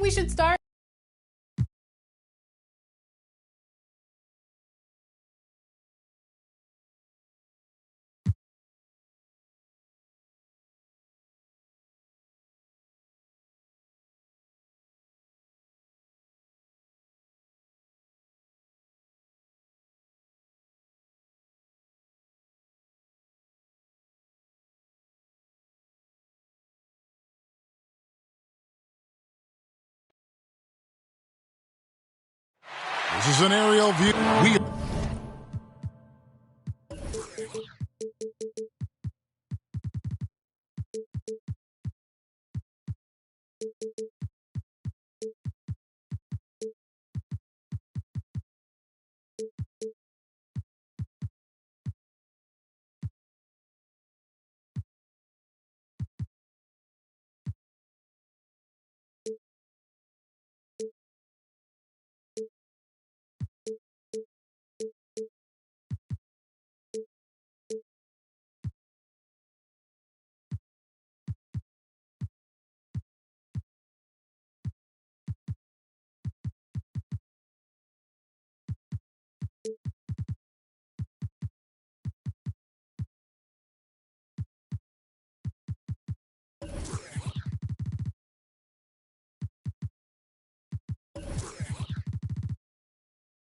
think we should start? This is an aerial view.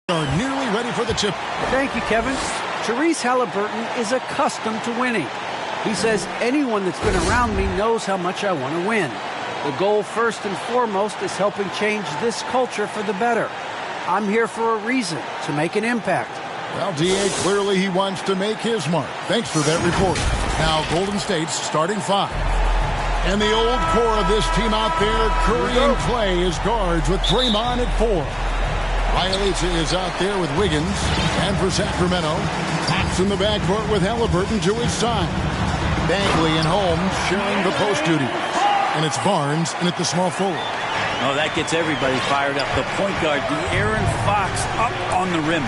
Are nearly ready for the tip. Thank you, Kevin. Therese Halliburton is accustomed to winning. He says anyone that's been around me knows how much I want to win. The goal, first and foremost, is helping change this culture for the better. I'm here for a reason, to make an impact. Well, D.A., clearly he wants to make his mark. Thanks for that report. Now, Golden State's starting five. And the old core of this team out there, Curry and Clay as guards with Draymond at 4. Bielitsa is out there with Wiggins. And for Sacramento, Fox in the backcourt with Halliburton to his side. Bagley and Holmes sharing the post duty. And it's Barnes in at the small forward. Oh, that gets everybody fired up. The point guard, De'Aaron Fox, up on the rim.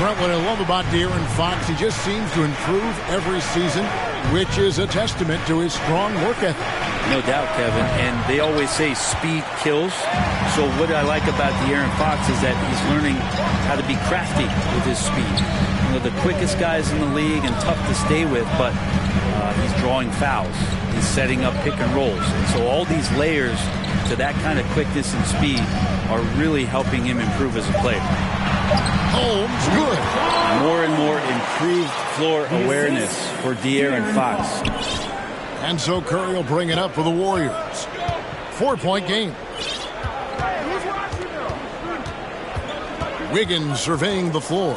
Brent, what I love about De'Aaron Fox, he just seems to improve every season, which is a testament to his strong work ethic. No doubt, Kevin. And they always say speed kills. So what I like about De'Aaron Fox is that he's learning how to be crafty with his speed. You know, the quickest guys in the league and tough to stay with, but he's drawing fouls. He's setting up pick and rolls. And so all these layers to that kind of quickness and speed are really helping him improve as a player. Holmes, good. More and more improved floor awareness for De'Aaron Fox. And so Curry will bring it up for the Warriors. 4-point game. Wiggins surveying the floor.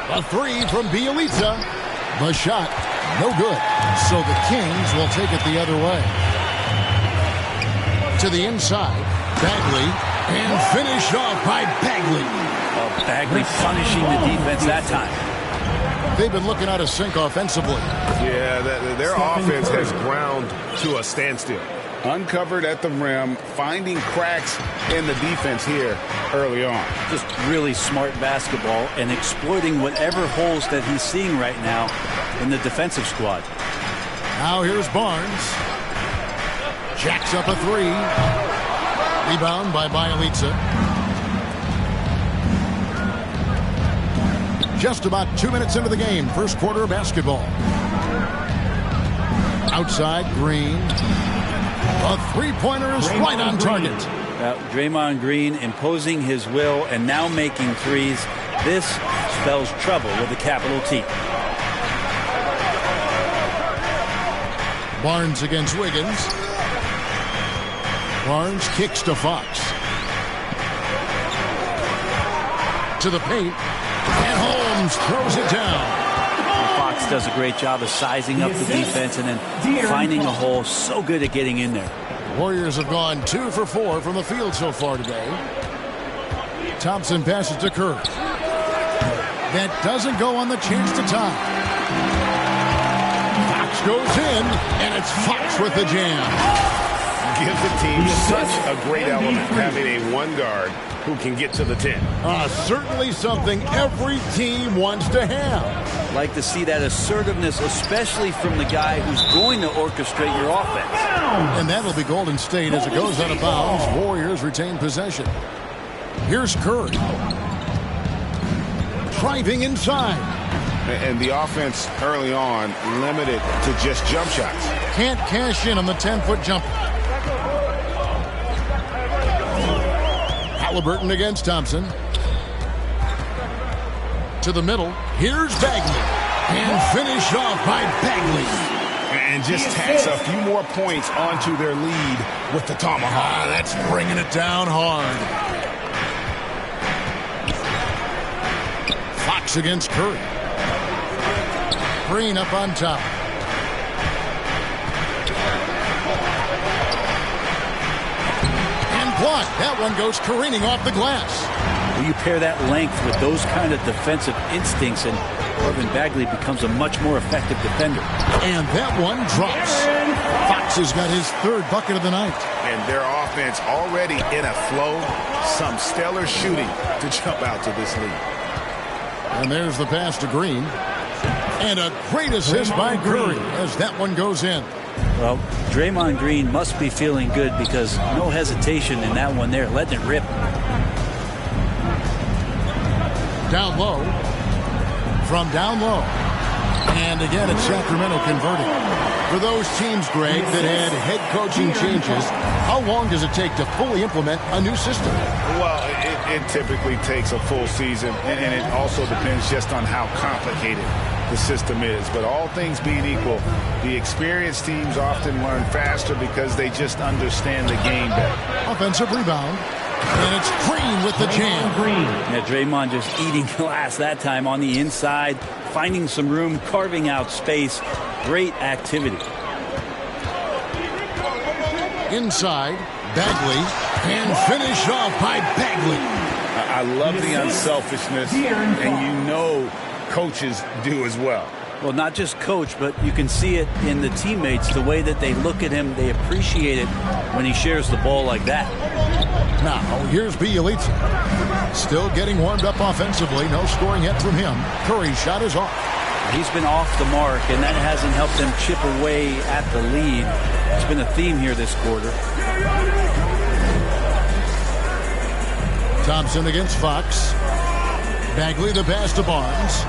A three from Bielitsa. The shot, no good. So the Kings will take it the other way. To the inside, Bagley, and finished off by Bagley. Bagley punishing the defense that time. They've been looking out of sync offensively. Yeah, their offense has ground to a standstill. Uncovered at the rim, finding cracks in the defense here early on. Just really smart basketball and exploiting whatever holes that he's seeing right now in the defensive squad. Now here's Barnes. Jacks up a three. Rebound by Bielitsa. Just about 2 minutes into the game. First quarter of basketball. Outside, Green. A three-pointer is right on target. Draymond Green imposing his will and now making threes. This spells trouble with a capital T. Barnes against Wiggins. Barnes kicks to Fox. To the paint. And Holmes throws it down. Fox does a great job of sizing up the defense and then finding a hole. So good at getting in there. Warriors have gone 2 for 4 from the field so far today. Thompson passes to Curry. That doesn't go on the chance to tie. Fox goes in, and it's Fox with the jam. gives the team such a great element, having a one guard who can get to the 10. Certainly something every team wants to have. Like to see that assertiveness, especially from the guy who's going to orchestrate your offense. And that'll be Golden State as it goes out of bounds. Warriors retain possession. Here's Curry. Driving inside. And the offense early on limited to just jump shots. Can't cash in on the 10-foot jumper. Halliburton against Thompson. To the middle. Here's Bagley. And finish off by Bagley. And just tacks a few more points onto their lead with the tomahawk. That's bringing it down hard. Fox against Curry. Green up on top. And blocked. That one goes careening off the glass. When you pair that length with those kind of defensive instincts, and Marvin Bagley becomes a much more effective defender. And that one drops. Fox has got his third bucket of the night. And their offense already in a flow. Some stellar shooting to jump out to this lead. And there's the pass to Green. And a great assist by Curry as that one goes in. Well, Draymond Green must be feeling good because no hesitation in that one there, letting it rip. Down low. From down low. And again, it's Sacramento converting. For those teams, Greg, that had head coaching changes, how long does it take to fully implement a new system? Well, it typically takes a full season, and it also depends just on how complicated the system is. But all things being equal, the experienced teams often learn faster because they just understand the game better. Offensive rebound. And it's Green with the jam. Yeah, Draymond just eating glass that time on the inside, finding some room, carving out space. Great activity. Inside, Bagley, and finish off by Bagley. I love the unselfishness, and you know coaches do as well. Well, not just coach, but you can see it in the teammates, the way that they look at him. They appreciate it when he shares the ball like that. Now, here's Bjelica. Still getting warmed up offensively. No scoring yet from him. Curry's shot is off. He's been off the mark, and that hasn't helped them chip away at the lead. It's been a theme here this quarter. Thompson against Fox. Bagley the pass to Barnes.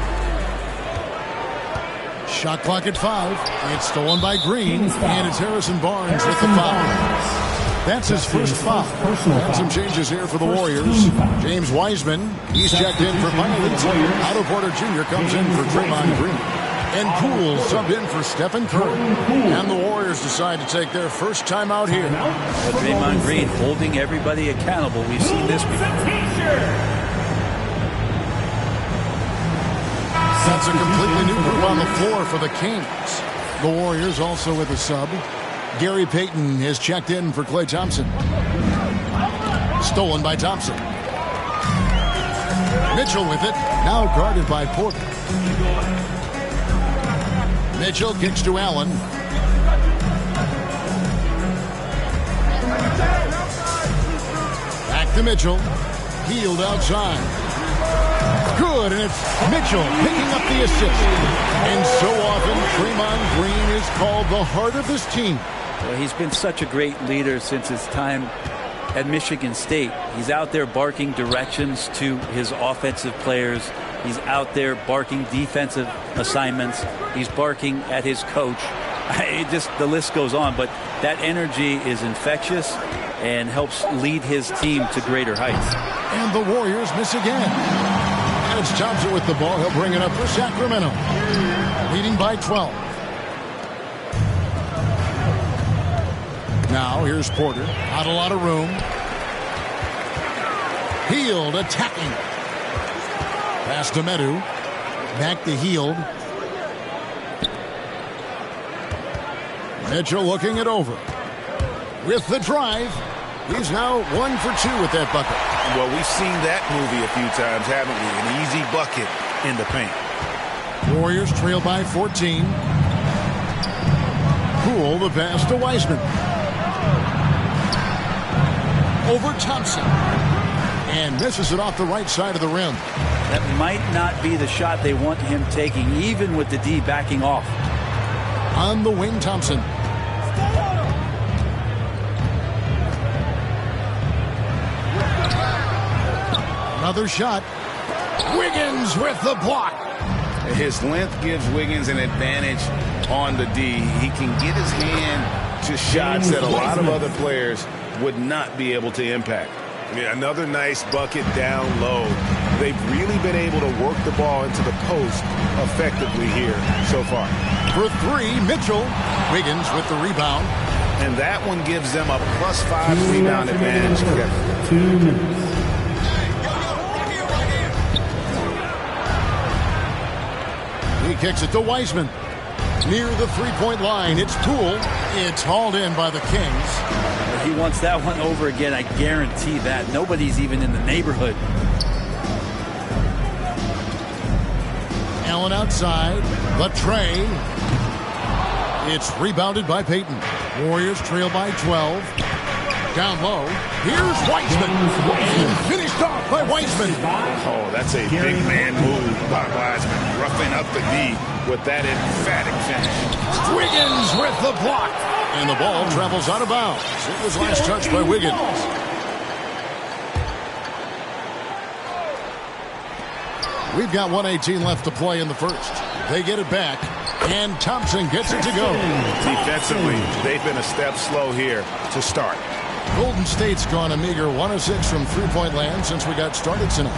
Shot clock at 5. It's stolen by Green, and it's Harrison Barnes with the foul. That's his first foul. And some changes here for the Warriors. James Wiseman, he's checked in for Bjelica. Otto Porter Jr. comes in for Draymond Green. And Poole subbed in for Stephen Curry. And the Warriors decide to take their first time out here. Well, Draymond Green holding everybody accountable. We've seen this before. That's a completely new group on the floor for the Kings. The Warriors also with a sub. Gary Payton has checked in for Klay Thompson. Stolen by Thompson. Mitchell with it. Now guarded by Porter. Mitchell kicks to Allen. Back to Mitchell. Healed outside. Good, and it's Mitchell picking up the assist. And so often, Draymond Green is called the heart of this team. Well, he's been such a great leader since his time at Michigan State. He's out there barking directions to his offensive players. He's out there barking defensive assignments. He's barking at his coach. The list goes on, but that energy is infectious and helps lead his team to greater heights. And the Warriors miss again. And it's Thompson with the ball. He'll bring it up for Sacramento. Leading by 12. Now here's Porter. Not a lot of room. Hield attacking. Pass to Medu. Back to Hield. Mitchell looking it over. With the drive. He's now 1 for 2 with that bucket. Well, we've seen that movie a few times, haven't we? An easy bucket in the paint. Warriors trail by 14. Poole the pass to Wiseman. over Thompson. And misses it off the right side of the rim. That might not be the shot they want him taking, even with the D backing off. On the wing, Thompson. Another shot. Wiggins with the block. His length gives Wiggins an advantage on the D. He can get his hand to shots that a lot of other players would not be able to impact. Yeah, another nice bucket down low. They've really been able to work the ball into the post effectively here so far. For three, Mitchell. Wiggins with the rebound. And that one gives them a +5 rebound advantage together. 2 minutes. He kicks it to Wiseman. Near the three-point line, it's Poole. It's hauled in by the Kings. He wants that one over again, I guarantee that. Nobody's even in the neighborhood. Allen outside. The tray. It's rebounded by Payton. Warriors trail by 12. Down low. Here's Wiseman. And finished off by Wiseman. Oh, that's a big man move by Wiseman. Roughing up the D with that emphatic finish. Wiggins with the block. And the ball travels out of bounds. It was last touched by Wiggins. We've got 1:18 left to play in the first. They get it back. And Thompson gets it to go. Defensively, they've been a step slow here to start. Golden State's gone a meager 1 of 6 from three-point land since we got started tonight.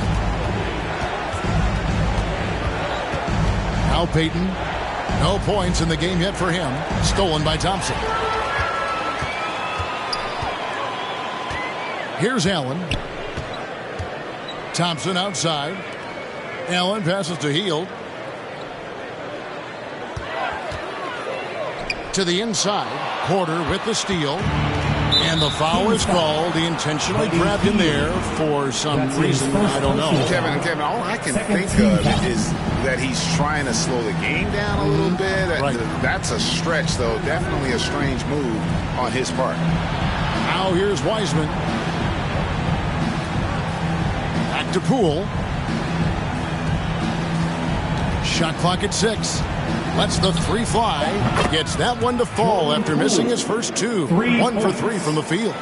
Now Payton. No points in the game yet for him. Stolen by Thompson. Here's Allen. Thompson outside. Allen passes to Hield. To the inside. Porter with the steal. And the foul is called. He intentionally grabbed him there for some reason. I don't know. Kevin, all I can think of is that he's trying to slow the game down a little bit. Right. That's a stretch, though. Definitely a strange move on his part. Now here's Wiseman. Back to Poole. Shot clock at 6. Lets the three fly. Gets that one to fall after missing his first two. 1 for 3 from the field.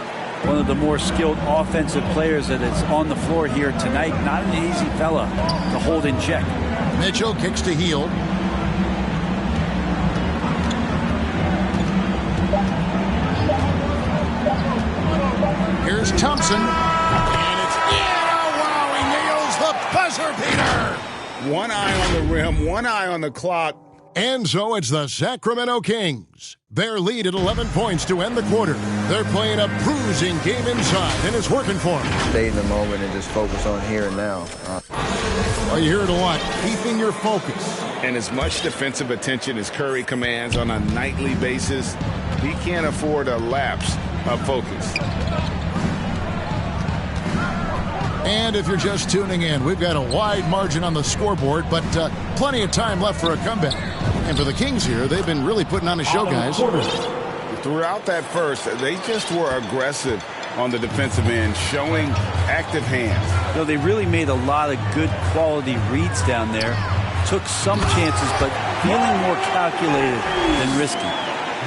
One of the more skilled offensive players that is on the floor here tonight. Not an easy fella to hold in check. Mitchell kicks to Hield. Here's Thompson. And it's in. Oh, wow, he nails the buzzer beater. One eye on the rim, one eye on the clock. And so it's the Sacramento Kings. Their lead at 11 points to end the quarter. They're playing a bruising game inside, and it's working for them. Stay in the moment and just focus on here and now. Well, you hear it a lot, keeping your focus. And as much defensive attention as Curry commands on a nightly basis, he can't afford a lapse of focus. And if you're just tuning in, we've got a wide margin on the scoreboard, but plenty of time left for a comeback. And for the Kings here, they've been really putting on a show, guys. Throughout that first, they just were aggressive on the defensive end, showing active hands. No, they really made a lot of good quality reads down there. Took some chances, but feeling more calculated than risky.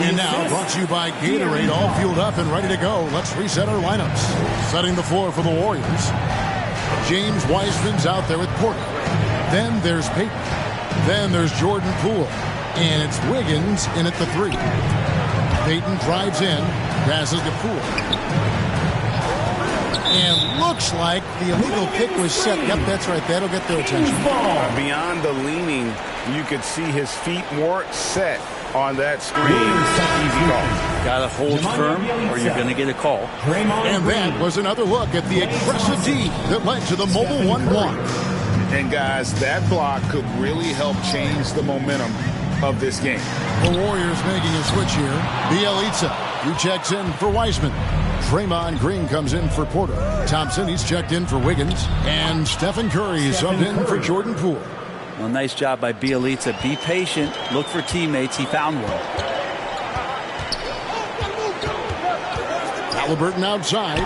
And now, brought to you by Gatorade, all fueled up and ready to go. Let's reset our lineups. Setting the floor for the Warriors. James Wiseman's out there with Porter. Then there's Payton. Then there's Jordan Poole. And it's Wiggins in at the 3. Payton drives in, passes to Poole. And looks like the illegal kick was set. Yep, that's right. That'll get their attention. Beyond the leaning, you could see his feet more set on that screen. Easy call. Got to hold firm or you're going to get a call. And that was another look at the aggressive D that led to the mobile 1 block. And guys, that block could really help change the momentum of this game. The Warriors making a switch here. Bielitsa, who checks in for Wiseman. Draymond Green comes in for Porter. Thompson, he's checked in for Wiggins. And Stephen Curry is subbed in for Jordan Poole. Well, nice job by Bielitsa. Be patient. Look for teammates. He found one. Halliburton outside.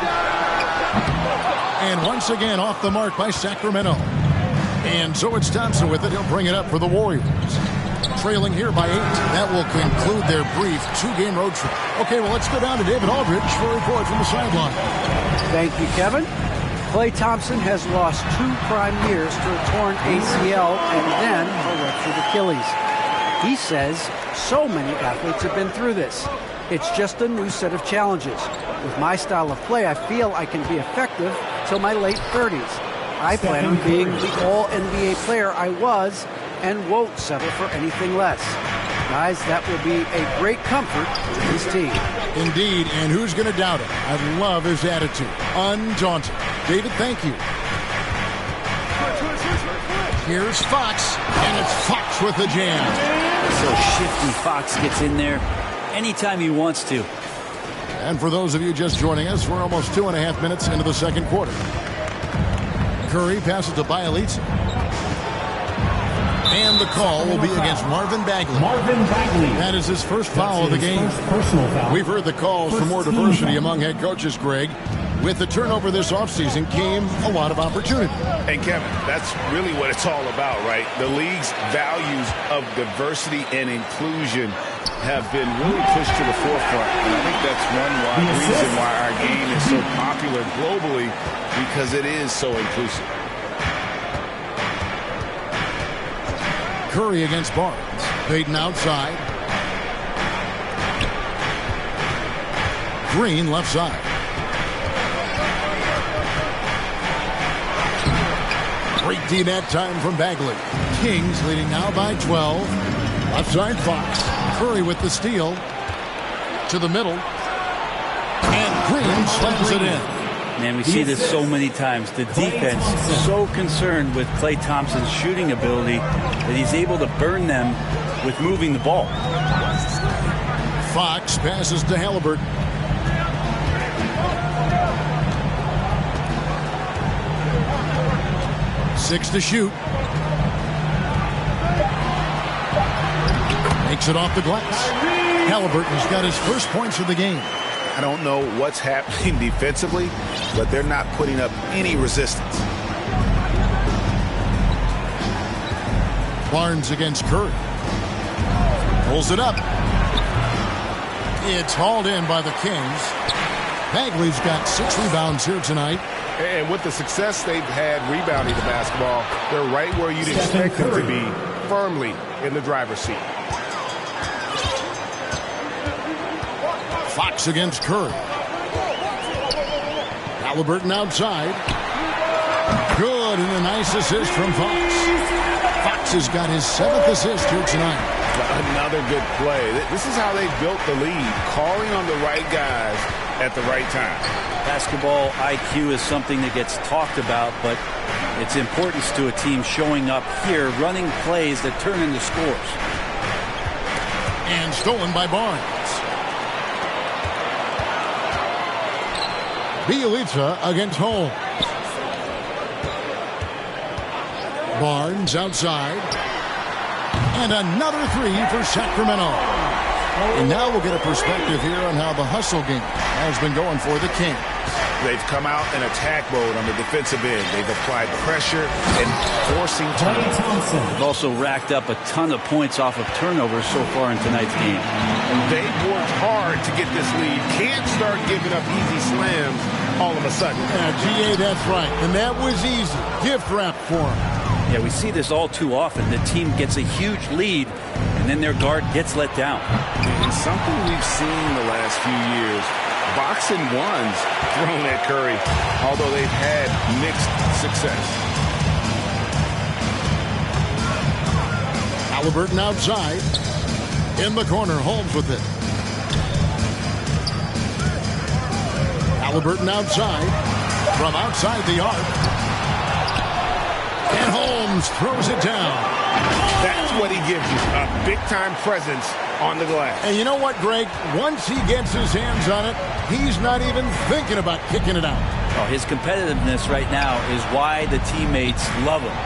And once again off the mark by Sacramento. And so it's Thompson with it. He'll bring it up for the Warriors. Trailing here by 8. That will conclude their brief 2-game road trip. Okay, well, let's go down to David Aldridge for a report from the sideline. Thank you, Kevin. Klay Thompson has lost 2 prime years to a torn ACL and then a ruptured Achilles. He says so many athletes have been through this. It's just a new set of challenges. With my style of play, I feel I can be effective till my late 30s. I plan on being the all-NBA player I was and won't settle for anything less. Guys, that will be a great comfort to his team. Indeed, and who's going to doubt it? I love his attitude. Undaunted. David, thank you. Here's Fox, and it's Fox with the jam. So shifty Fox gets in there anytime he wants to. And for those of you just joining us, we're almost 2.5 minutes into the second quarter. Curry passes to Bielitsa. And the call will be against Marvin Bagley. That is his first foul of the game. We've heard the calls for more diversity among head coaches, Greg. With the turnover this offseason came a lot of opportunity. And Kevin, that's really what it's all about, right? The league's values of diversity and inclusion have been really pushed to the forefront. And I think that's one reason why our game is so popular globally, because it is so inclusive. Curry against Barnes. Payton outside. Green left side. Great D that time from Bagley. Kings leading now by 12. Left side Fox. Curry with the steal. To the middle. And Green slams it in. Man, we see this so many times. The defense is so concerned with Klay Thompson's shooting ability that he's able to burn them with moving the ball. Fox passes to Halliburton. Six to shoot. Makes it off the glass. Halliburton's got his first points of the game. I don't know what's happening defensively, but they're not putting up any resistance. Barnes against Curry. Pulls it up. It's hauled in by the Kings. Bagley's got 6 rebounds here tonight. And with the success they've had rebounding the basketball, they're right where you'd expect them to be, firmly in the driver's seat. Fox against Curry. Halliburton outside. Good, and a nice assist from Fox. Fox has got his 7th assist here tonight. Another good play. This is how they built the lead, calling on the right guys at the right time. Basketball IQ is something that gets talked about, but its importance to a team showing up here, running plays that turn into scores. And stolen by Barnes. Bielitsa against Holmes. Barnes outside. And another 3 for Sacramento. And now we'll get a perspective here on how the hustle game has been going for the Kings. They've come out in attack mode on the defensive end. They've applied pressure and forcing turnovers. They've also racked up a ton of points off of turnovers so far in tonight's game. They've worked hard to get this lead. Can't start giving up easy slams all of a sudden. GA, that's right. And that was easy. Gift wrap for him. Yeah, we see this all too often. The team gets a huge lead, and then their guard gets let down. And something we've seen the last few years, boxing ones thrown at Curry, although they've had mixed success. Halliburton outside. In the corner, Holmes with it. Halliburton outside. From outside the arc. And Holmes throws it down. That's what he gives you, a big-time presence on the glass. And you know what, Greg? Once he gets his hands on it, he's not even thinking about kicking it out. Oh, his competitiveness right now is why the teammates love him.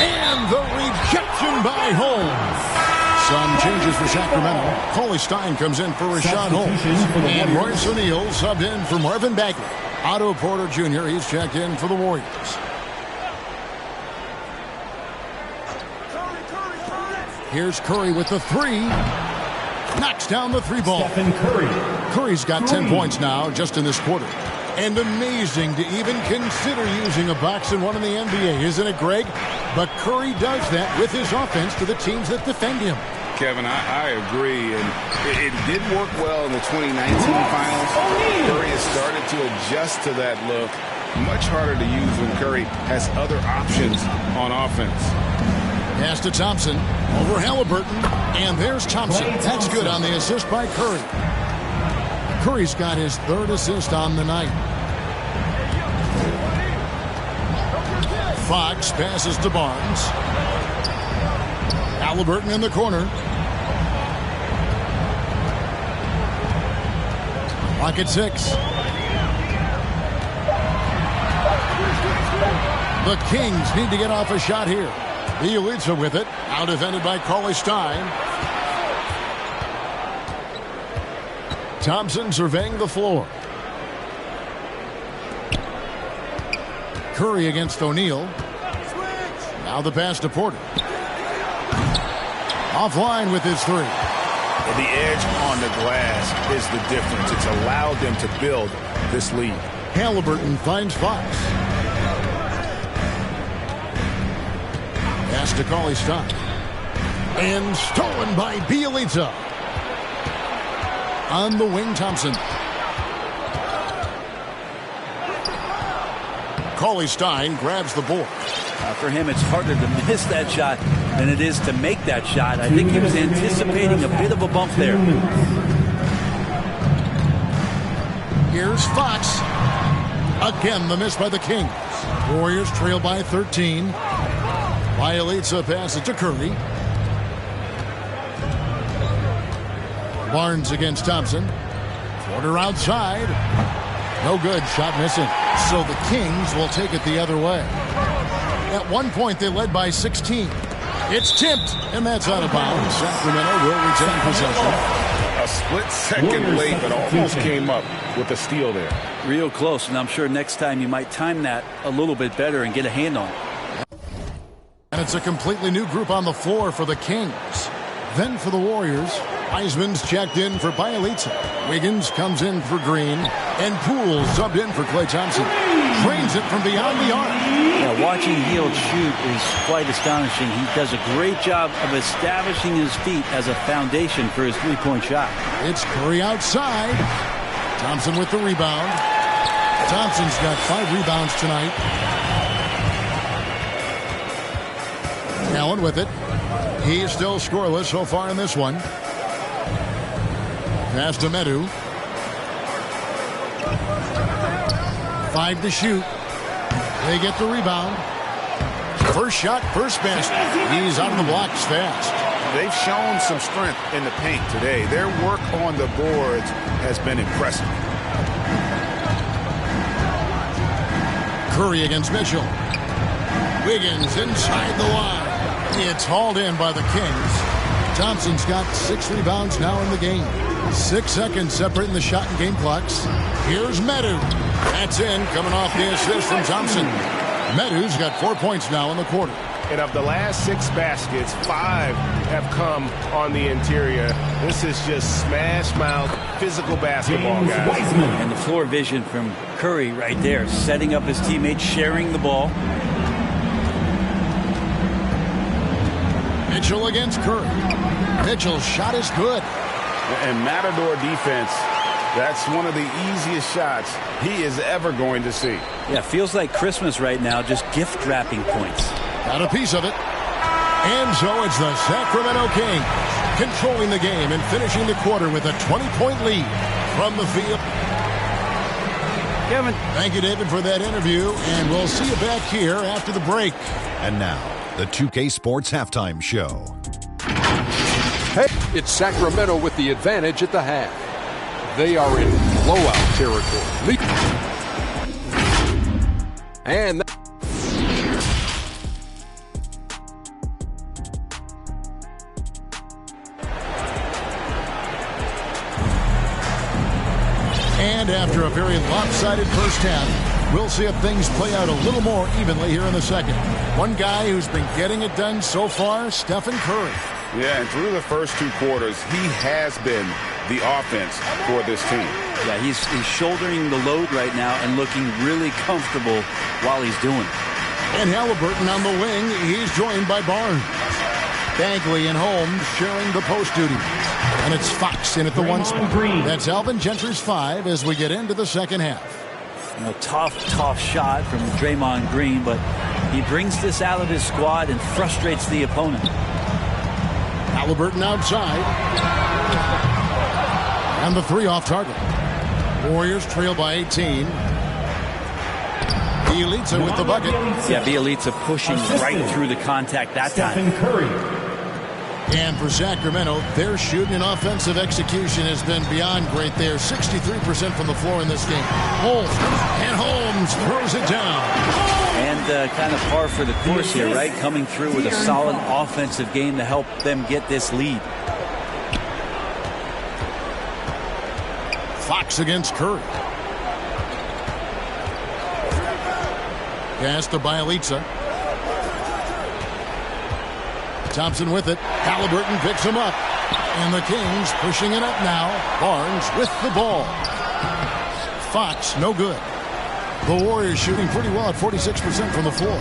And the rejection by Holmes. Some changes for Sacramento. Coley Stein comes in for Rashad Holmes. And Royce O'Neal subbed in for Marvin Bagley. Otto Porter Jr., he's checked in for the Warriors. Here's Curry with the three. Knocks down the three ball. Curry's got 10 points now just in this quarter. And amazing to even consider using a box and one in the NBA, isn't it, Greg? But Curry does that with his offense to the teams that defend him. Kevin, I agree, and it did work well in the 2019 finals. Curry has started to adjust to that look. Much harder to use when Curry has other options on offense. Pass to Thompson, over Halliburton, and there's Thompson. That's good on the assist by Curry. Curry's got his third assist on the night. Fox passes to Barnes. Halliburton in the corner. Clock at 6. The Kings need to get off a shot here. Bielitsa with it. Now defended by Cauley-Stein. Thompson surveying the floor. Curry against O'Neal. Now the pass to Porter. Offline with his three. The edge on the glass is the difference. It's allowed them to build this lead. Halliburton finds Fox. Pass to Cauley-Stein. And stolen by Bielitsa. On the wing, Thompson. Cauley-Stein grabs the board. For him, it's harder to miss that shot than it is to make that shot. I think he was anticipating a bit of a bump there. Here's Fox. Again, the miss by the Kings. Warriors trail by 13. Bielitsa passes to Curry. Barnes against Thompson. Porter outside. No good. Shot missing. So the Kings will take it the other way. At one point, they led by 16. It's tipped, and that's out of bounds. Sacramento will retain possession. A split second late, but almost came up with a steal there. Real close, and I'm sure next time you might time that a little bit better and get a hand on it. And it's a completely new group on the floor for the Kings. Then for the Warriors, Wiseman's checked in for Bielitsa. Wiggins comes in for Green. And Poole subbed in for Klay Thompson. Drains it from beyond the arc. Yeah, watching Hield shoot is quite astonishing. He does a great job of establishing his feet as a foundation for his three-point shot. It's Curry outside. Thompson with the rebound. Thompson's got 5 rebounds tonight. Allen with it. He's still scoreless so far in this one. Pass to Medu. 5 to shoot. They get the rebound. First shot, first basket. He's out of the blocks fast. They've shown some strength in the paint today. Their work on the boards has been impressive. Curry against Mitchell. Wiggins inside the line. It's hauled in by the Kings. Thompson's got 6 rebounds now in the game. 6 seconds separating the shot and game clocks. Here's Medu. That's in, coming off the assist from Thompson. Medu's got 4 points now in the quarter. And of the last 6 baskets, 5 have come on the interior. This is just smash mouth, physical basketball, guys. And the floor vision from Curry right there, setting up his teammates, sharing the ball. Mitchell against Curry. Mitchell's shot is good. And Matador defense, that's one of the easiest shots he is ever going to see. Yeah, feels like Christmas right now, just gift wrapping points. Got a piece of it. And so it's the Sacramento Kings controlling the game and finishing the quarter with a 20-point lead from the field. Kevin. Thank you, David, for that interview, and we'll see you back here after the break. And now, the 2K Sports Halftime Show. Hey, it's Sacramento with the advantage at the half. They are in blowout territory. And And after a very lopsided first half, we'll see if things play out a little more evenly here in the second. One guy who's been getting it done so far, Stephen Curry. Yeah, and through the first 2 quarters, he has been the offense for this team. Yeah, he's shouldering the load right now and looking really comfortable while he's doing it. And Halliburton on the wing. He's joined by Barnes. Bagley and Holmes sharing the post duty. And it's Fox in at the 1 spot. That's Alvin Gentry's 5 as we get into the second half. You know, tough shot from Draymond Green, but he brings this out of his squad and frustrates the opponent. Halliburton outside. And the 3 off target. Warriors trail by 18. Bielitsa with the bucket. Yeah, Bielitsa pushing right through the contact that time. And for Sacramento, their shooting and offensive execution has been beyond great there. 63% from the floor in this game. Holmes throws it down. And kind of par for the course here, right? Coming through with a solid offensive game to help them get this lead. Fox against Curry. Pass to Bielitsa. Thompson with it. Halliburton picks him up. And the Kings pushing it up now. Barnes with the ball. Fox, no good. The Warriors shooting pretty well at 46% from the floor.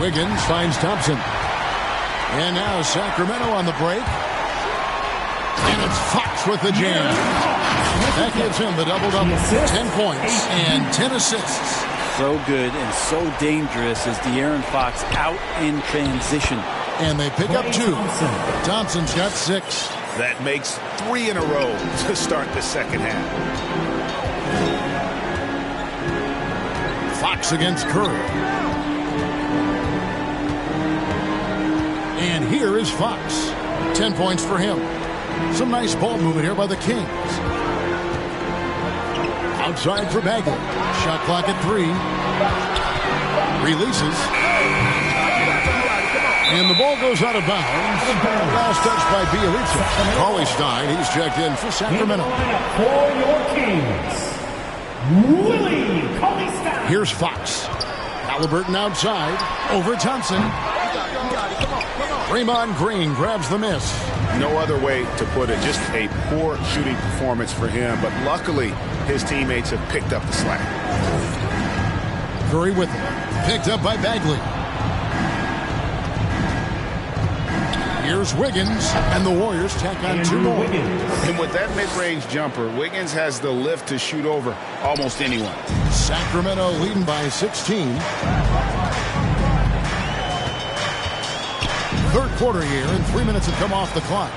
Wiggins finds Thompson. And now Sacramento on the break. And it's Fox with the jam. That gives him the double-double. 10 points and 10 assists. So good and so dangerous as De'Aaron Fox out in transition. And they pick up 2. Thompson's got 6. That makes 3 in a row to start the second half. Fox against Curry. And here is Fox. 10 points for him. Some nice ball movement here by the Kings. Outside for Bagley. Shot clock at 3. Releases. And the ball goes out of bounds. Last touch by Bielitsa. Cauley Stein, he's checked in for Sacramento. For your Kings, Willie Cauley-Stein. Here's Fox. Halliburton outside. Over Thompson. Draymond Green grabs the miss. No other way to put it. Just a poor shooting performance for him. But luckily, his teammates have picked up the slack. Curry with it. Picked up by Bagley. Here's Wiggins, and the Warriors tack on 2 more. And with that mid-range jumper, Wiggins has the lift to shoot over almost anyone. Sacramento leading by 16. Third quarter here, and 3 minutes have come off the clock.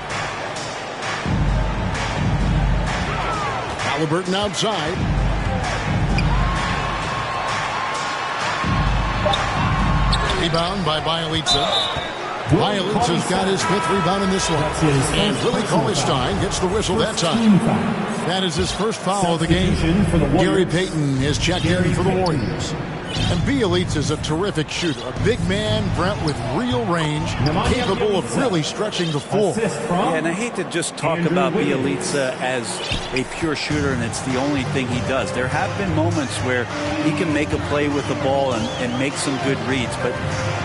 Halliburton outside. Rebound by Bielitsa. Bielitsa's got his 5th rebound in this one. And Willie Cauley-Stein gets the whistle that time. That is his first foul of the game. Gary Payton is checked in for the Warriors. And Bielitsa's a terrific shooter. A big man, Brent, with real range, capable of really stretching the floor. Yeah, and I hate to just talk about Bielitsa as a pure shooter and it's the only thing he does. There have been moments where he can make a play with the ball and make some good reads, but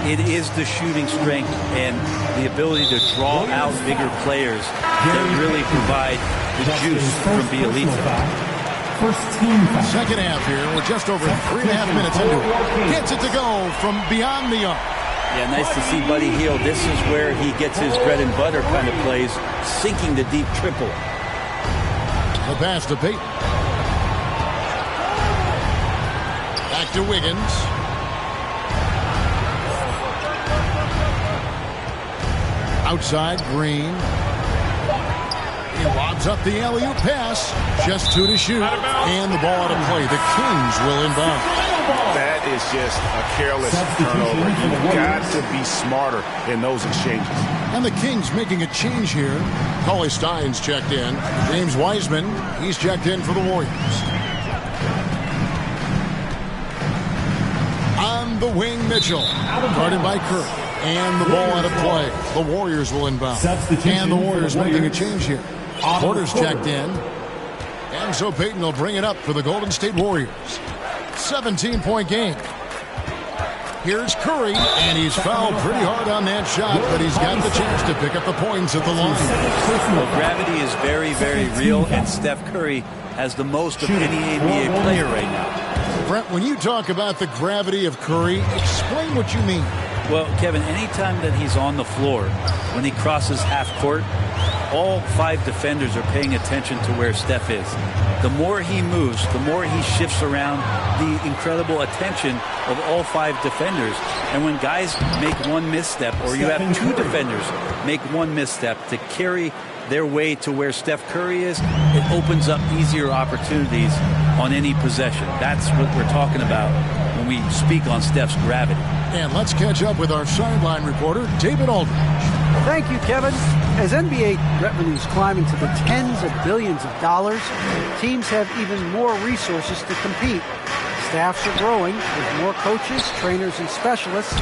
it is the shooting strength and the ability to draw out bigger players that really provide the juice from Bielitsa. Second half here. We're just over 3.5 minutes into it. Gets it to go from beyond the arc. Yeah, nice to see Buddy Hield. This is where he gets his bread and butter kind of plays, sinking the deep triple. The pass to Payton. Back to Wiggins. Outside, Green. He lobs up the alley-oop pass. Just 2 to shoot. And the ball out of play. The Kings will inbound. That is just a careless turnover. You've got to be smarter in those exchanges. And the Kings making a change here. Cauley-Stein's checked in. James Wiseman, he's checked in for the Warriors. On the wing, Mitchell. Guarded by Curry. And the ball out of play. The Warriors will inbound. And the Warriors making a change here. Porter's checked in. And so Peyton will bring it up for the Golden State Warriors. 17-point game. Here's Curry, and he's fouled pretty hard on that shot, but he's got the chance to pick up the points at the line. Well, gravity is very, very real, and Steph Curry has the most of any NBA player right now. Brent, when you talk about the gravity of Curry, explain what you mean. Well, Kevin, anytime that he's on the floor, when he crosses half court, all 5 defenders are paying attention to where Steph is. The more he moves, the more he shifts around, the incredible attention of all 5 defenders. And when guys make one misstep, or you have 2 defenders make one misstep to carry their way to where Steph Curry is, it opens up easier opportunities on any possession. That's what we're talking about when we speak on Steph's gravity. And let's catch up with our sideline reporter, David Aldridge. Thank you, Kevin. As NBA revenues climb into the tens of billions of dollars, teams have even more resources to compete. Staffs are growing with more coaches, trainers, and specialists,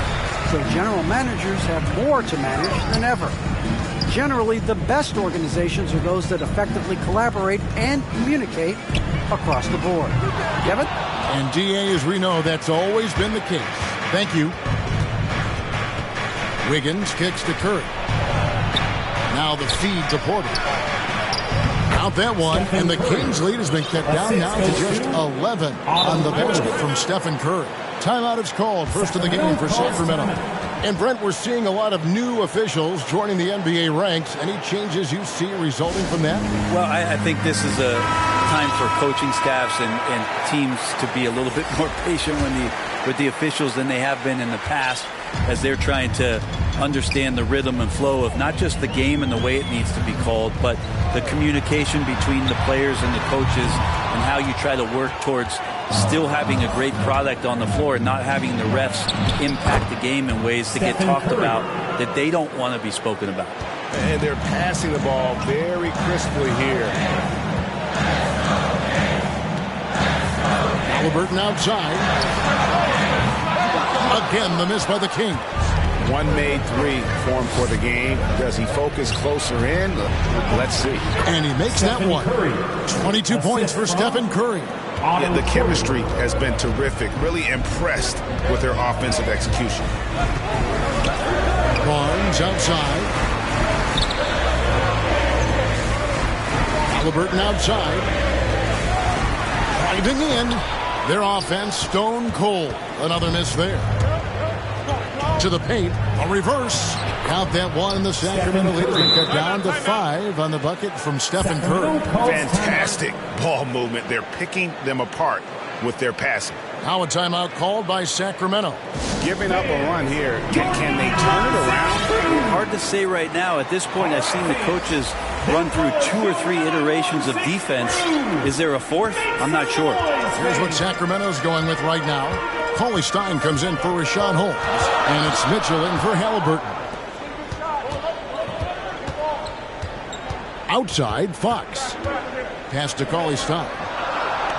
so general managers have more to manage than ever. Generally, the best organizations are those that effectively collaborate and communicate across the board. Kevin? And DA, as we know, that's always been the case. Thank you. Wiggins kicks to Curry. Now the feed to Porter. Out that one, and the Kings' lead has been cut down now to just 11 on the basket from Stephen Curry. Timeout is called, first of the game for Sacramento. And Brent, we're seeing a lot of new officials joining the NBA ranks. Any changes you see resulting from that? Well, I think this is a time for coaching staffs and teams to be a little bit more patient with the officials than they have been in the past, as they're trying to understand the rhythm and flow of not just the game and the way it needs to be called, but the communication between the players and the coaches, and how you try to work towards still having a great product on the floor and not having the refs impact the game in ways to get talked about that they don't want to be spoken about. And they're passing the ball very crisply here. Halliburton outside. Again, the miss by the Kings. One made 3 formed for the game. Does he focus closer in? Let's see. And he makes that one. 22 points for Stephen Curry. Yeah, the chemistry has been terrific. Really impressed with their offensive execution. Barnes outside. Halliburton outside. Driving in. Their offense stone cold. Another miss there. To the paint. A reverse. Count that one. The Sacramento lead has been cut down to 5 on the bucket from Stephen Curry. Fantastic ball movement. They're picking them apart with their passing. Now a timeout called by Sacramento. Giving up a run here. Can they turn it around? Hard to say right now. At this point, I've seen the coaches run through 2 or 3 iterations of defense. Is there a 4th? I'm not sure. Here's what Sacramento's going with right now. Cauley Stein comes in for Rashawn Holmes. And it's Mitchell in for Halliburton. Outside, Fox. Pass to Cauley Stein.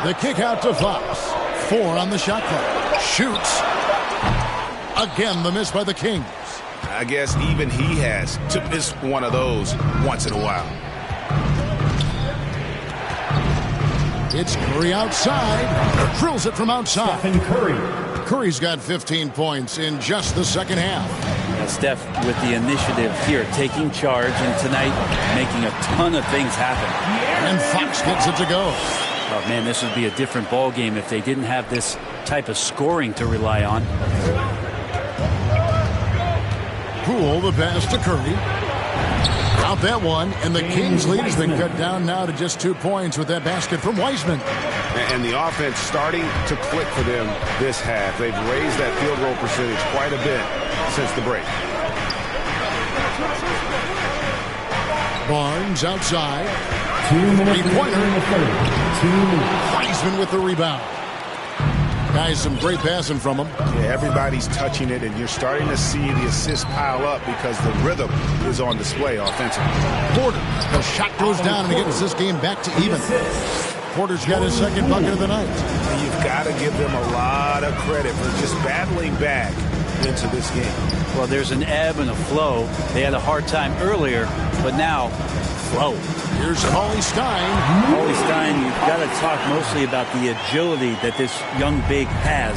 The kick out to Fox. 4 on the shot clock. Shoots. Again, the miss by the Kings. I guess even he has to miss one of those once in a while. It's Curry outside. Drills it from outside. Stephen Curry. Curry's got 15 points in just the second half. Now Steph with the initiative here, taking charge, and tonight making a ton of things happen. And Fox gets it to go. Oh, man, this would be a different ball game if they didn't have this type of scoring to rely on. Poole, the pass to Curry. Out that one, and the Kings' lead has been cut down now to just 2 points with that basket from Wiseman. And the offense starting to click for them this half. They've raised that field goal percentage quite a bit since the break. Barnes outside. 2 minutes Three-pointer. in the third. 2 minutes. Wiseman with the rebound. Guys, some great passing from him. Yeah, everybody's touching it, and you're starting to see the assists pile up because the rhythm is on display offensively. Porter, the shot goes down, and he gets this game back to even. Porter's got his second bucket of the night. And you've got to give them a lot of credit for just battling back into this game. Well, there's an ebb and a flow. They had a hard time earlier, but now Whoa. Here's Cauley Stein. Cauley Stein, you've got to talk mostly about the agility that this young big has,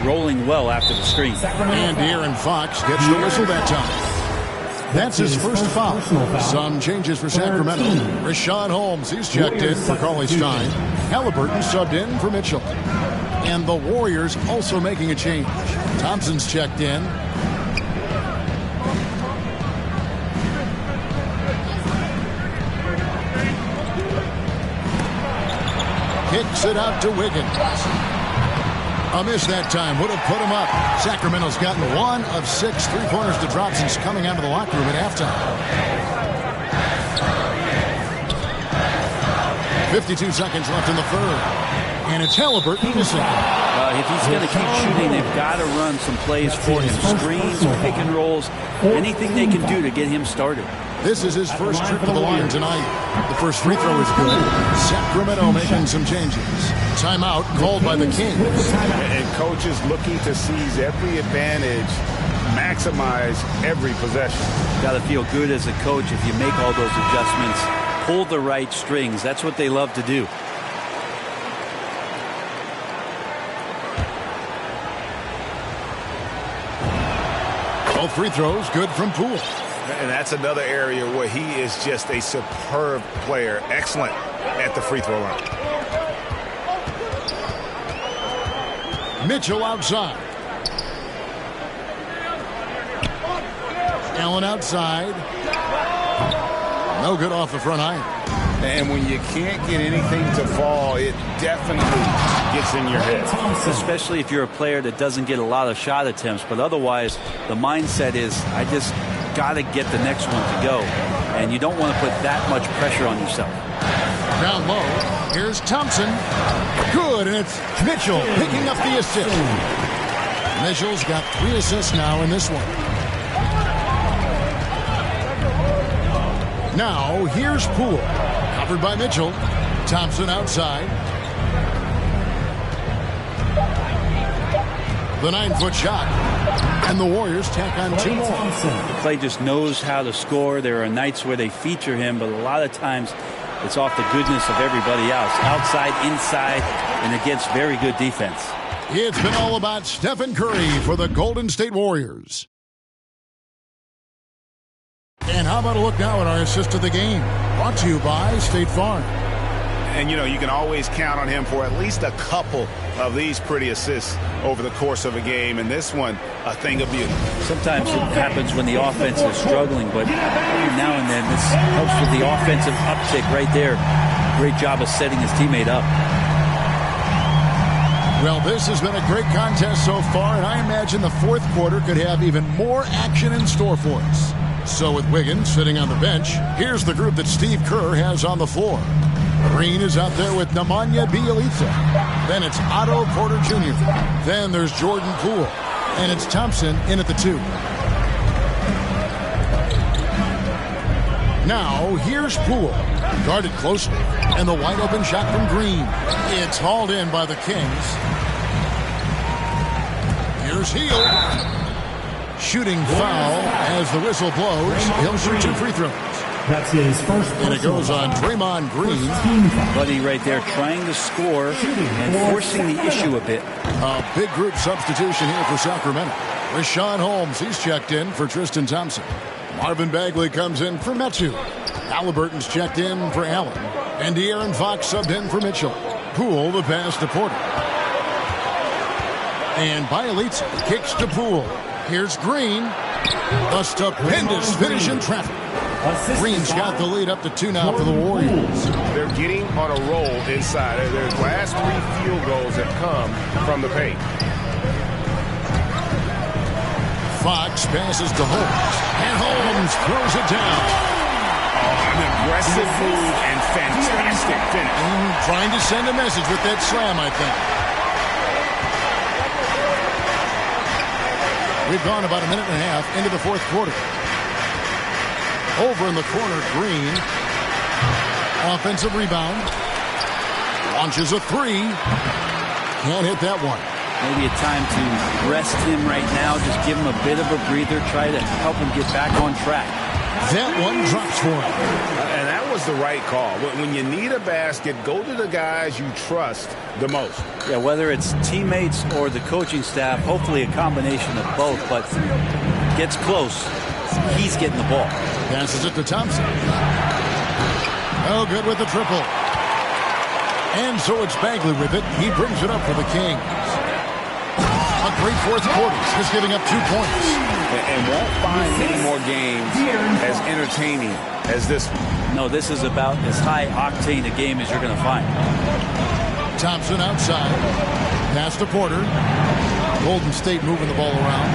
rolling well after the screen. And De'Aaron Fox gets the whistle that time. That's his first foul. Some changes for Sacramento. Rashawn Holmes, he's checked in for Cauley Stein. Halliburton subbed in for Mitchell. And the Warriors also making a change. Thompson's checked in. Kicks it out to Wiggins. A miss that time would have put him up. Sacramento's gotten 1 of 6 three-pointers to drop since coming out of the locker room at halftime. 52 seconds left in the third. And it's Halliburton missing. If he's going to keep shooting, they've got to run some plays for him. Screens, pick and rolls, anything they can do to get him started. This is his first trip to the line tonight. The first free throw is good. Sacramento making some changes. Timeout called by the Kings. And coaches looking to seize every advantage, maximize every possession. Got to feel good as a coach if you make all those adjustments. Pull the right strings. That's what they love to do. Both free throws good from Poole. And that's another area where he is just a superb player. Excellent at the free throw line. Mitchell outside. Allen outside. No good off the front iron. And when you can't get anything to fall, it definitely gets in your head. Especially if you're a player that doesn't get a lot of shot attempts. But otherwise, the mindset is, I just got to get the next one to go. And you don't want to put that much pressure on yourself. Down low. Here's Thompson. Good, and it's Mitchell picking up the assist. Mitchell's got 3 assists now in this one. Now, here's Poole. Covered by Mitchell. Thompson outside. The 9-foot shot. And the Warriors tack on 2 more. Clay just knows how to score. There are nights where they feature him, but a lot of times it's off the goodness of everybody else. Outside, inside, and against very good defense. It's been all about Stephen Curry for the Golden State Warriors. And how about a look now at our assist of the game? Brought to you by State Farm. And, you know, you can always count on him for at least a couple of these pretty assists over the course of a game. And this one, a thing of beauty. Sometimes it happens when the offense is struggling, but every now and then this helps with the offensive uptick right there. Great job of setting his teammate up. Well, this has been a great contest so far, and I imagine the fourth quarter could have even more action in store for us. So with Wiggins sitting on the bench, here's the group that Steve Kerr has on the floor. Green is out there with Nemanja Bjelica. Then it's Otto Porter Jr. Then there's Jordan Poole. And it's Thompson in at the 2. Now, here's Poole. Guarded closely. And the wide open shot from Green. It's hauled in by the Kings. Here's Hield. Shooting foul as the whistle blows. He'll shoot 2 free throws. That's his first. And it goes on Draymond Green. Buddy right there trying to score and forcing the issue a bit. A big group substitution here for Sacramento. Rashawn Holmes, he's checked in for Tristan Thompson. Marvin Bagley comes in for Metu. Halliburton's checked in for Allen. And De'Aaron Fox subbed in for Mitchell. Poole the pass to Porter. And Bjelica kicks to Poole. Here's Green. A stupendous finish in traffic. Green's got the lead up to 2 now for the Warriors. They're getting on a roll inside. Their last 3 field goals have come from the paint. Fox passes to Holmes. And Holmes throws it down. Oh, an aggressive move and fantastic finish. Trying to send a message with that slam, I think. We've gone about a minute and a half into the fourth quarter. Over in the corner, Green. Offensive rebound. Launches a 3. Can't hit that one. Maybe a time to rest him right now. Just give him a bit of a breather. Try to help him get back on track. That one drops for him. And that was the right call. When you need a basket, go to the guys you trust the most. Yeah, whether it's teammates or the coaching staff, hopefully a combination of both, but gets close, he's getting the ball. Passes it to Thompson. Oh, good with the triple. And so it's Bagley with it. He brings it up for the Kings. A great fourth quarter. Just giving up 2 points. And won't find many more games as entertaining as this one. No, this is about as high-octane a game as you're going to find. Thompson outside. Pass to Porter. Golden State moving the ball around.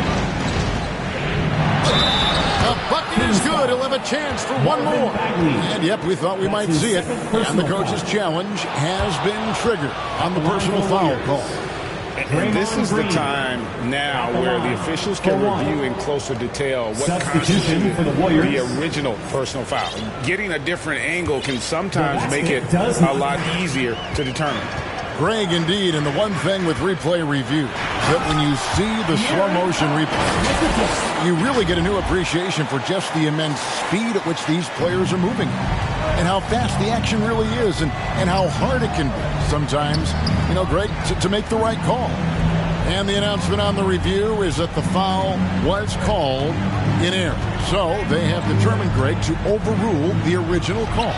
The bucket is good. He'll have a chance for one more. And, yep, we thought we might see it. And the coach's challenge has been triggered on the personal foul call. And this is the time now where the officials can review in closer detail what constituted the original personal foul. Getting a different angle can sometimes make it a lot easier to determine. Greg, indeed, and the one thing with replay review is that when you see the slow motion replay, you really get a new appreciation for just the immense speed at which these players are moving and how fast the action really is and how hard it can be sometimes, Greg, to make the right call. And the announcement on the review is that the foul was called in error. So they have determined, Greg, to overrule the original call.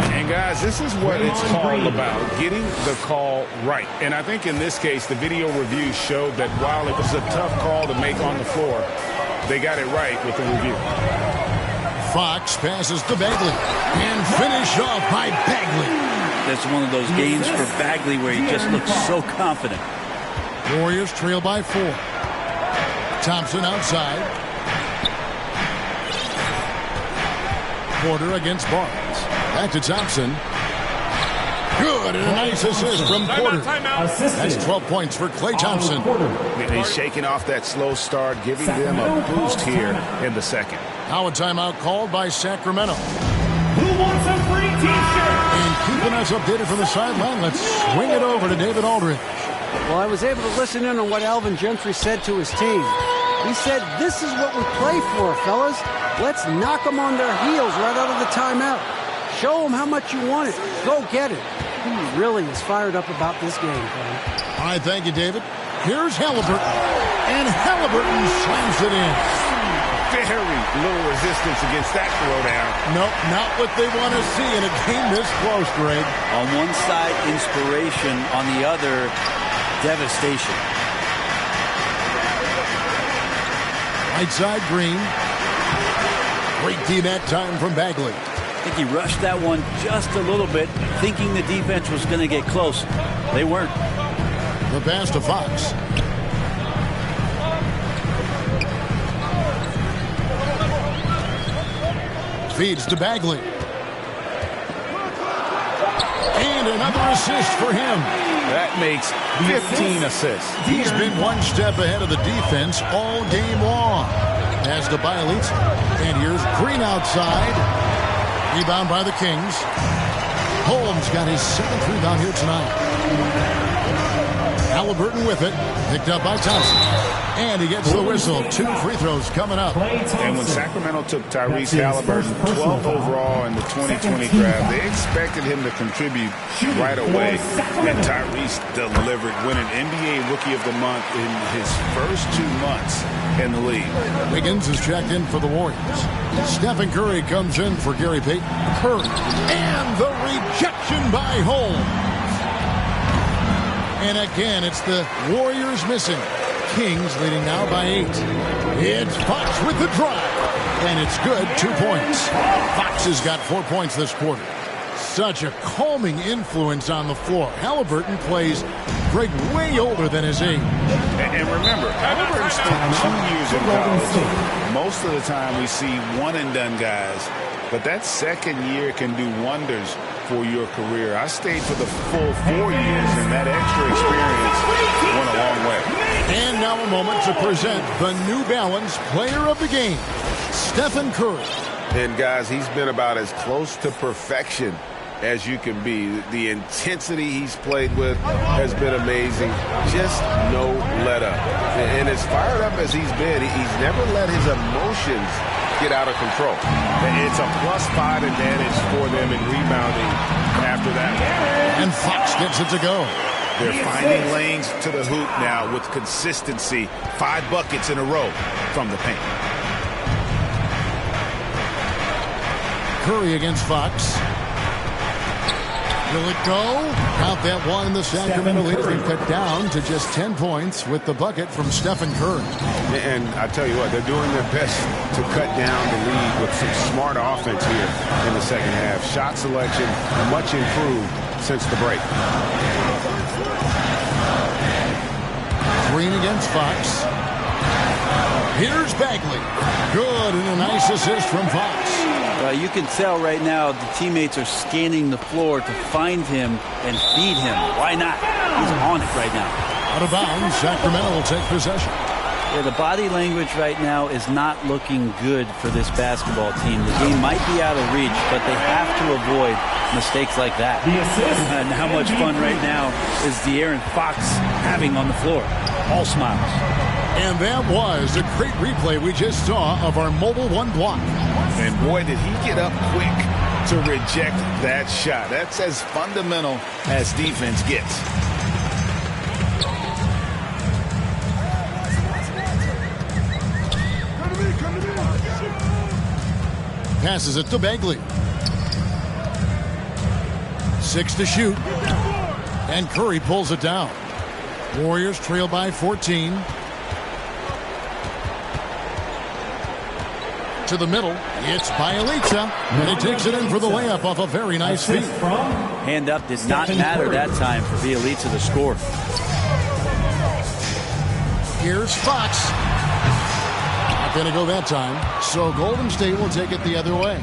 And, guys, this is what it's all about, getting the call right. And I think in this case, the video review showed that while it was a tough call to make on the floor, they got it right with the review. Fox passes to Bagley and finished off by Bagley. That's one of those games for Bagley where he just looks so confident. Warriors trail by 4. Thompson outside. Porter against Barnes. Back to Thompson. Good, and a nice assist from Porter. That's 12 points for Klay Thompson. He's shaking off that slow start, giving them a boost here in the second. Now a timeout called by Sacramento. Who wants a free t-shirt? And keeping us updated from the sideline, let's swing it over to David Aldridge. Well, I was able to listen in on what Alvin Gentry said to his team. He said, this is what we play for, fellas. Let's knock them on their heels right out of the timeout. Show them how much you want it. Go get it. He really is fired up about this game, Kevin. All right, thank you, David. Here's Halliburton. And Halliburton slams it in. Very little resistance against that throwdown. Nope, not what they want to see in a game this close, Greg. On one side, inspiration. On the other, devastation. Right side, Green. Great D that time from Bagley. I think he rushed that one just a little bit, thinking the defense was going to get close. They weren't. The pass to Fox. Feeds to Bagley. And another assist for him. That makes 15 assists. He's been one step ahead of the defense all game long. Pass to Bielitz. And here's Green outside. Rebound by the Kings. Holmes got his 7th rebound here tonight. Halliburton with it. Picked up by Thompson. And he gets the whistle. 2 free throws coming up. And when Sacramento took Tyrese Halliburton 12th overall in the 2020 draft, they expected him to contribute right away. And Tyrese delivered, winning NBA Rookie of the Month in his first 2 months in the league. Wiggins is checked in for the Warriors. Stephen Curry comes in for Gary Payton. Curry. And the rejection by Holmes. And again, it's the Warriors missing. Kings leading now by 8. It's Fox with the drive. And it's good, 2 points. Fox has got 4 points this quarter. Such a calming influence on the floor. Halliburton plays Greg way older than his age. And remember, Halliburton spent 2 years in college. Most of the time we see one-and-done guys. But that second year can do wonders for your career. I stayed for the full 4 years, and that extra experience went a long way. And now a moment to present the New Balance Player of the Game, Stephen Curry. And, guys, he's been about as close to perfection as you can be. The intensity he's played with has been amazing. Just no let up. And as fired up as he's been, he's never let his emotions get out of control. It's a +5 advantage for them in rebounding after that. And Fox gets it to go. They're finding lanes to the hoop now with consistency. 5 buckets in a row from the paint. Curry against Fox. Will it go? Count that one. The Sacramento lead has been cut down to just 10 points with the bucket from Stephen Curry. And I tell you what, they're doing their best to cut down the lead with some smart offense here in the second half. Shot selection much improved since the break. Green against Fox. Here's Bagley. Good, and a nice assist from Fox. You can tell right now the teammates are scanning the floor to find him and feed him. Why not? He's on it right now. Out of bounds, Sacramento will take possession. Yeah, the body language right now is not looking good for this basketball team. The game might be out of reach, but they have to avoid mistakes like that. And how much fun right now is De'Aaron Fox having on the floor? All smiles. And that was a great replay we just saw of our Mobile One block. And boy, did he get up quick to reject that shot. That's as fundamental as defense gets. Passes it to Bagley. 6 to shoot. And Curry pulls it down. Warriors trail by 14. To the middle. It's Bielitsa. And he takes it in for the layup off a very nice feed. Hand up did not matter that time for Bielitsa to score. Here's Fox. Not going to go that time. So Golden State will take it the other way.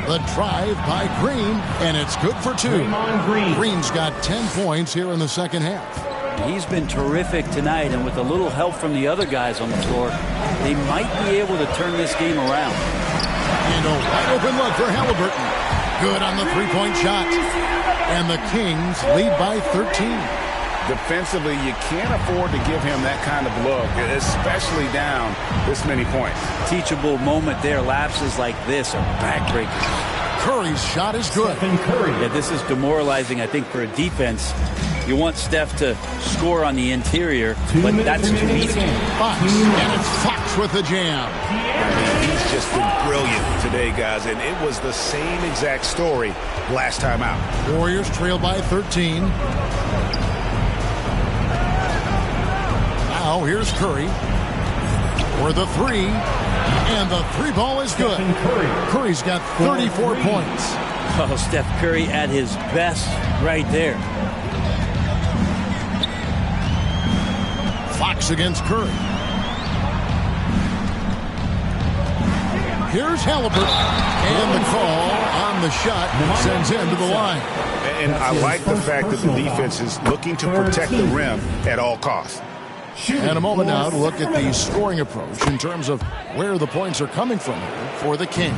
The drive by Green, and it's good for 2. Green's got 10 points here in the second half. He's been terrific tonight, and with a little help from the other guys on the floor, they might be able to turn this game around. And a wide open look for Halliburton. Good on the three-point shot. And the Kings lead by 13. Defensively, you can't afford to give him that kind of look, especially down this many points. Teachable moment there. Lapses like this are backbreakers. Curry's shot is good. Yeah, this is demoralizing, I think, for a defense. You want Steph to score on the interior, but that's too easy. Fox, and it's Fox with the jam. I mean, he's just been brilliant today, guys, and it was the same exact story last time out. Warriors trail by 13. Now here's Curry for the 3, and the 3 ball is good. Curry's got 34 points. Oh, Steph Curry at his best right there. Fox against Curry. Here's Halliburton. And the call on the shot sends him to the line. And I like the fact that the defense is looking to protect the rim at all costs. And a moment now to look at the scoring approach in terms of where the points are coming from here for the Kings.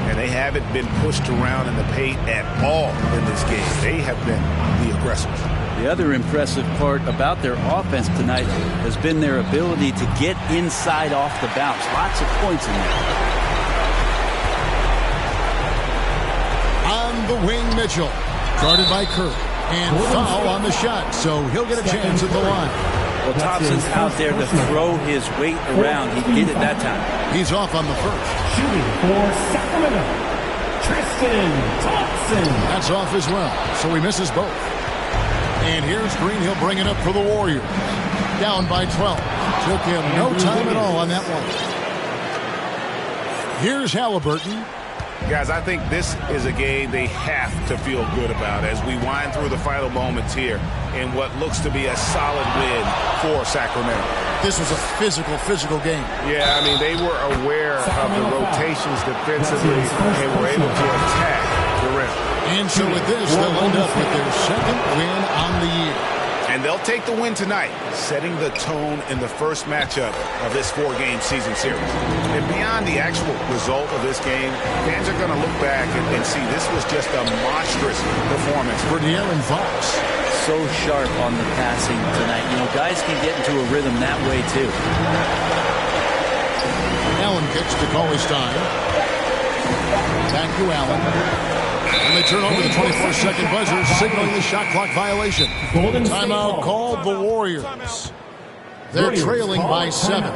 And they haven't been pushed around in the paint at all in this game. They have been the aggressors. The other impressive part about their offense tonight has been their ability to get inside off the bounce. Lots of points in there. On the wing, Mitchell. Guarded by Curry. And foul on the shot, so he'll get a chance at the line. Well, Thompson's out there to throw his weight around. He did it that time. He's off on the first. Shooting for Sacramento, Tristan Thompson. That's off as well, so he misses both. And here's Green. He'll bring it up for the Warriors. Down by 12. Took him no time at all on that one. Here's Halliburton. Guys, I think this is a game they have to feel good about as we wind through the final moments here in what looks to be a solid win for Sacramento. This was a physical game. Yeah, I mean, they were aware of the rotations defensively and were able to attack the rim. And so with this, they'll end up with their second win on the year. And they'll take the win tonight, setting the tone in the first matchup of this 4-game season series. And beyond the actual result of this game, fans are going to look back and see this was just a monstrous performance for De'Aaron Fox. So sharp on the passing tonight. You know, guys can get into a rhythm that way, too. pitch to call his time. Back to Allen. And they turn over the 24-second buzzer, signaling the shot clock violation. Timeout called the Warriors. They're trailing by 7.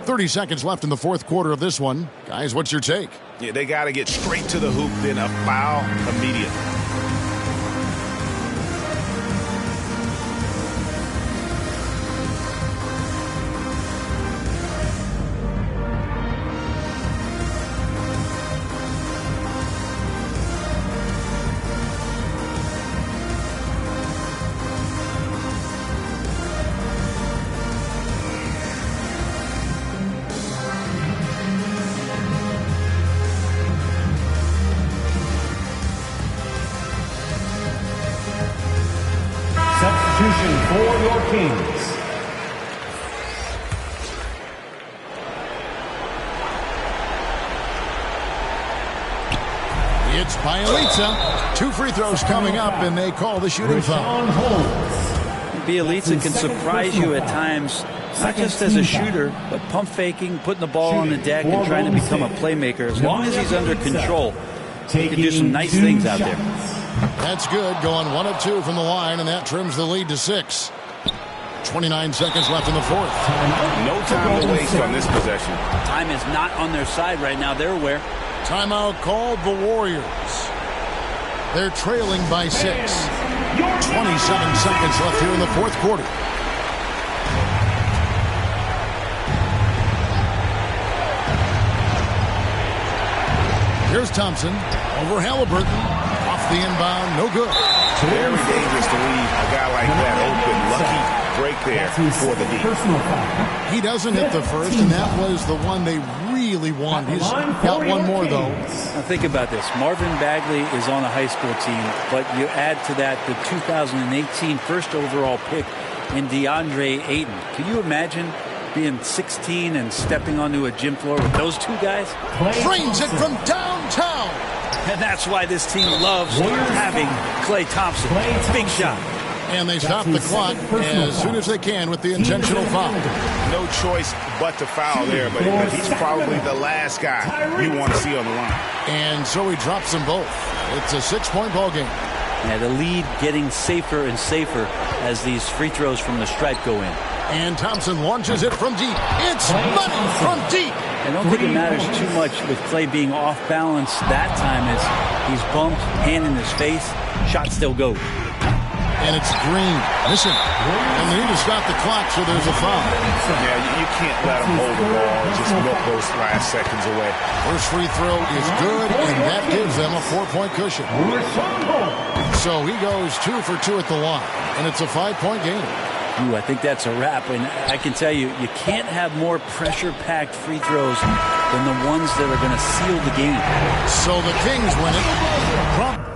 30 seconds left in the fourth quarter of this one. Guys, what's your take? Yeah, they got to get straight to the hoop, then a foul immediately. Substitution for your Kings. It's Bielitsa. 2 free throws coming up, and they call the shooting foul. Bielitsa can surprise you at times, not just as a shooter, but pump faking, putting the ball on the deck, and trying to become a playmaker. As long as he's under control, he can do some nice things out there. That's good. Going 1 of 2 from the line, and that trims the lead to 6. 29 seconds left in the fourth. No time to waste on this possession. Time is not on their side right now. They're aware. Timeout called the Warriors. They're trailing by 6. 27 seconds left here in the fourth quarter. Here's Thompson over Halliburton. Off the inbound, no good. Very dangerous to leave a guy like that open. Lucky break there for the D. He doesn't hit the first, and that was the one they really wanted. He's got one more, though. Now think about this. Marvin Bagley is on a high school team, but you add to that the 2018 first overall pick in DeAndre Ayton. Can you imagine being 16 and stepping onto a gym floor with those two guys? Frames it from downtown. And that's why this team loves having Klay Thompson. Big shot. And they stop the clock as soon as they can with the intentional foul. No choice but to foul there, but he's probably the last guy you want to see on the line. And so he drops them both. It's a 6-point ball game. Yeah, the lead getting safer and safer as these free throws from the stripe go in. And Thompson launches it from deep. It's money from deep. I don't think it matters too much with Klay being off balance that time as he's bumped, hand in his face, shot still goes. And it's Green. Listen, and they need to stop the clock, so there's a foul. Yeah, you can't let him hold the ball and just milk those last seconds away. First free throw is good, and that gives them a 4-point cushion. So he goes 2 for 2 at the line, and it's a 5-point game. Ooh, I think that's a wrap, and I can tell you, you can't have more pressure-packed free throws than the ones that are going to seal the game. So the Kings win it.